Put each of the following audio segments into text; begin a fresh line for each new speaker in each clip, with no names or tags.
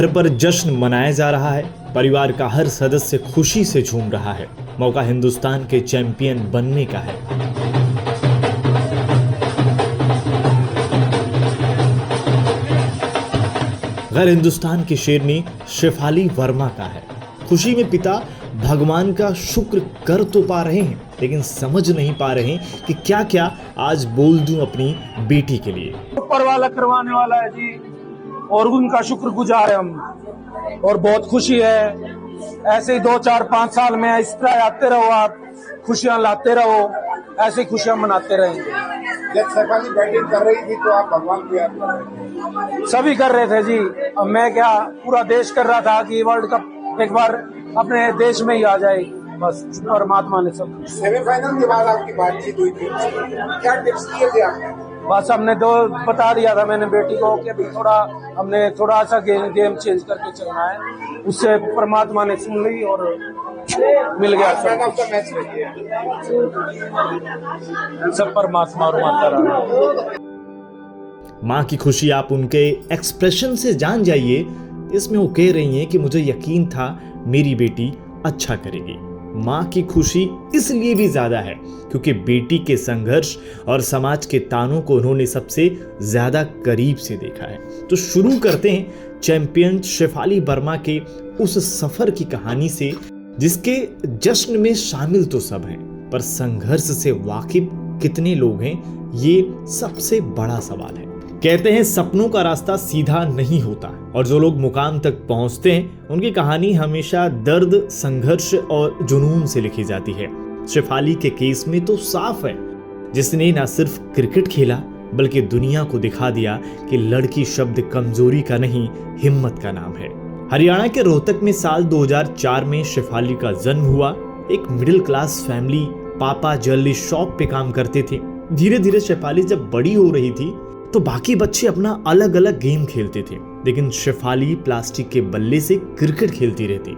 घर पर जश्न मनाया जा रहा है। परिवार का हर सदस्य खुशी से झूम रहा है। मौका हिंदुस्तान के चैंपियन बनने का है। घर हिंदुस्तान की शेरनी शेफाली वर्मा का है। खुशी में पिता भगवान का शुक्र कर तो पा रहे हैं, लेकिन समझ नहीं पा रहे हैं कि क्या क्या आज बोल दूं अपनी बेटी के लिए।
ऊपर वाला करवाने वाला है जी, और उनका शुक्रगुजार है हम, और बहुत खुशी है। ऐसे ही 2, 4, 5 साल में इस तरह आते रहो, आप खुशियां लाते रहो, ऐसे खुशियां मनाते रहेंगे।
जब शेफाली बैटिंग कर रही थी तो आप भगवान को याद कर रहे थे?
सभी कर रहे थे जी। अब मैं क्या, पूरा देश कर रहा था कि वर्ल्ड कप एक बार अपने देश में ही आ जाए, बस परमात्मा ने सब।
सेमीफाइनल के बाद आपकी बातचीत हुई थी, क्या टिप्स दिए थे आपने?
बस हमने बता दिया था मैंने बेटी को कि अभी हमने थोड़ा सा गेम चेंज करके चलना है। उससे परमात्मा ने सुन ली और मिल गया
मैच रही है।
सब परमात्मा और माता रानी।
माँ की खुशी आप उनके एक्सप्रेशन से जान जाइए। इसमें वो कह रही हैं कि मुझे यकीन था मेरी बेटी अच्छा करेगी। माँ की खुशी इसलिए भी ज्यादा है क्योंकि बेटी के संघर्ष और समाज के तानों को उन्होंने सबसे ज्यादा करीब से देखा है। तो शुरू करते हैं चैंपियन शेफाली वर्मा के उस सफर की कहानी से, जिसके जश्न में शामिल तो सब हैं, पर संघर्ष से वाकिफ कितने लोग हैं, ये सबसे बड़ा सवाल है। कहते हैं सपनों का रास्ता सीधा नहीं होता, और जो लोग मुकाम तक पहुंचते हैं उनकी कहानी हमेशा दर्द, संघर्ष और जुनून से लिखी जाती है। शेफाली के केस में तो साफ है, जिसने न सिर्फ क्रिकेट खेला बल्कि दुनिया को दिखा दिया कि लड़की शब्द कमजोरी का नहीं, हिम्मत का नाम है। हरियाणा के रोहतक में साल 2004 में शेफाली का जन्म हुआ। एक मिडिल क्लास फैमिली, पापा ज्वेलरी शॉप पे काम करते थे। धीरे धीरे शेफाली जब बड़ी हो रही थी तो बाकी बच्चे अपना अलग अलग गेम खेलते थे, लेकिन शेफाली प्लास्टिक के बल्ले से क्रिकेट खेलती रहती।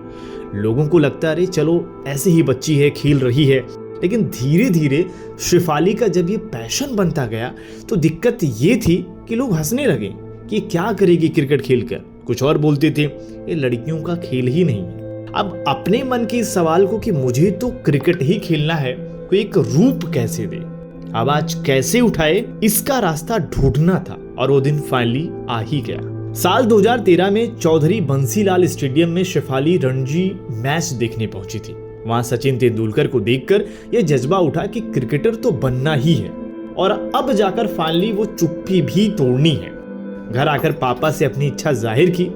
लोगों को लगता अरे चलो ऐसे ही बच्ची है, खेल रही है। लेकिन धीरे धीरे शेफाली का जब ये पैशन बनता गया तो दिक्कत ये थी कि लोग हंसने लगे कि क्या करेगी क्रिकेट खेलकर। कुछ और बोलते थे ये लड़कियों का खेल ही नहीं है। अब अपने मन के इस सवाल को कि मुझे तो क्रिकेट ही खेलना है, कोई एक रूप कैसे दे, आवाज कैसे उठाए, इसका रास्ता ढूंढना था। और वो दिन फाइनली आ ही गया। साल 2013 में चौधरी बंसीलाल स्टेडियम में शेफाली रणजी मैच देखने पहुंची थी। वहां सचिन तेंदुलकर को देखकर यह जज्बा उठा कि क्रिकेटर तो बनना ही है, और अब जाकर फाइनली वो चुप्पी भी तोड़नी है। घर आकर पापा से अपनी इच्छा जाहिर की।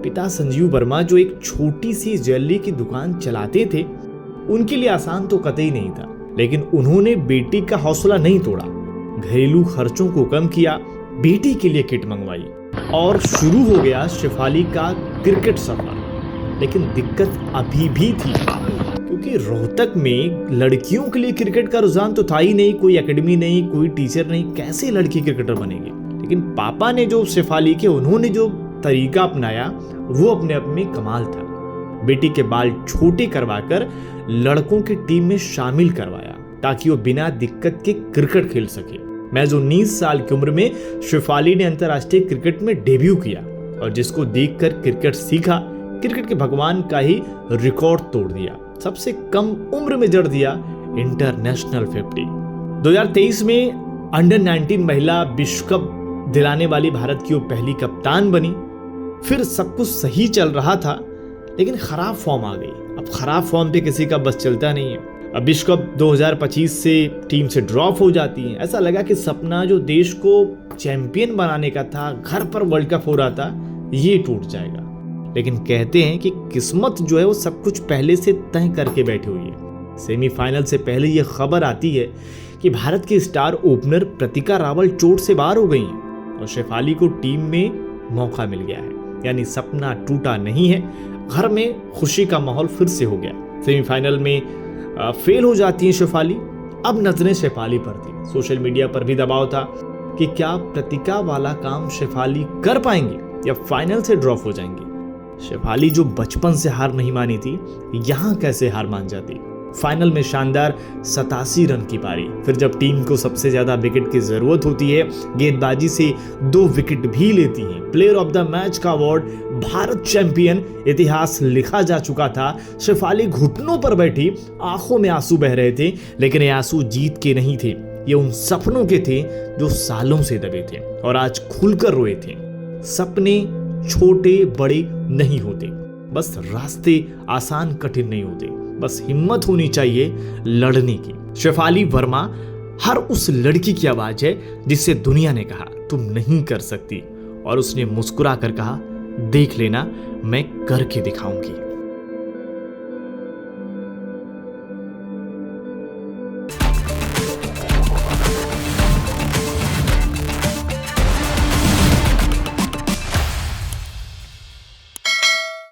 पिता संजीव वर्मा जो एक छोटी सी ज्वेलरी की दुकान चलाते थे, उनके लिए आसान तो कतई नहीं था, लेकिन उन्होंने बेटी का हौसला नहीं तोड़ा। घरेलू खर्चों को कम किया, बेटी के लिए किट मंगवाई, और शुरू हो गया शेफाली का क्रिकेट सफर। लेकिन दिक्कत अभी भी थी, क्योंकि रोहतक में लड़कियों के लिए क्रिकेट का रुझान तो था ही नहीं। कोई एकेडमी नहीं, कोई टीचर नहीं, कैसे लड़की क्रिकेटर बनेगी। लेकिन पापा ने जो शेफाली के उन्होंने जो तरीका अपनाया वो अपने आप में कमाल था। बेटी के बाल छोटे करवाकर लड़कों की टीम में शामिल करवाया ताकि वो बिना दिक्कत के क्रिकेट खेल सके। महज 19 साल की उम्र में शेफाली ने अंतर्राष्ट्रीय क्रिकेट में डेब्यू किया, और जिसको देखकर क्रिकेट सीखा, क्रिकेट के भगवान का ही रिकॉर्ड तोड़ दिया। सबसे कम उम्र में जड़ दिया इंटरनेशनल 50। 2023 में अंडर 19 महिला विश्व कप दिलाने वाली भारत की वो पहली कप्तान बनी। फिर सब कुछ सही चल रहा था, लेकिन खराब फॉर्म आ गई। अब खराब फॉर्म पे किसी का बस चलता नहीं है। अब विश्व कप 2025 से टीम से ड्रॉप हो जाती है। ऐसा लगा कि सपना जो देश को चैंपियन बनाने का था, घर पर वर्ल्ड कप हो रहा था, ये टूट जाएगा। लेकिन कहते हैं कि किस्मत जो है वो सब कुछ पहले से तय करके बैठी हुई है। सेमीफाइनल से पहले यह खबर आती है कि भारत की स्टार ओपनर प्रतिका रावल चोट से बाहर हो गई हैं, और शेफाली को टीम में मौका मिल गया है। यानी सपना टूटा नहीं है, घर में खुशी का माहौल फिर से हो गया। सेमीफाइनल में फेल हो जाती है शेफाली। अब नजरें शेफाली पर थी। सोशल मीडिया पर भी दबाव था कि क्या प्रतिका वाला काम शेफाली कर पाएंगे या फाइनल से ड्रॉप हो जाएंगे। शेफाली जो बचपन से हार नहीं मानी थी, यहां कैसे हार मान जाती। फाइनल में शानदार 87 रन की पारी। फिर जब टीम को सबसे ज्यादा विकेट की जरूरत होती है, गेंदबाजी से 2 विकेट भी लेती हैं। प्लेयर ऑफ द मैच का अवार्ड भारत चैंपियन, इतिहास लिखा जा चुका था। शेफाली घुटनों पर बैठी, आंखों में आंसू बह रहे थे, लेकिन ये आंसू जीत के नहीं थे, ये उन सपनों के थे जो सालों से दबे थे और आज खुलकर रोए थे। सपने छोटे बड़े नहीं होते, बस रास्ते आसान कठिन नहीं होते, बस हिम्मत होनी चाहिए लड़ने की। शेफाली वर्मा हर उस लड़की की आवाज है जिससे दुनिया ने कहा तुम नहीं कर सकती, और उसने मुस्कुरा कर कहा देख लेना मैं करके दिखाऊंगी।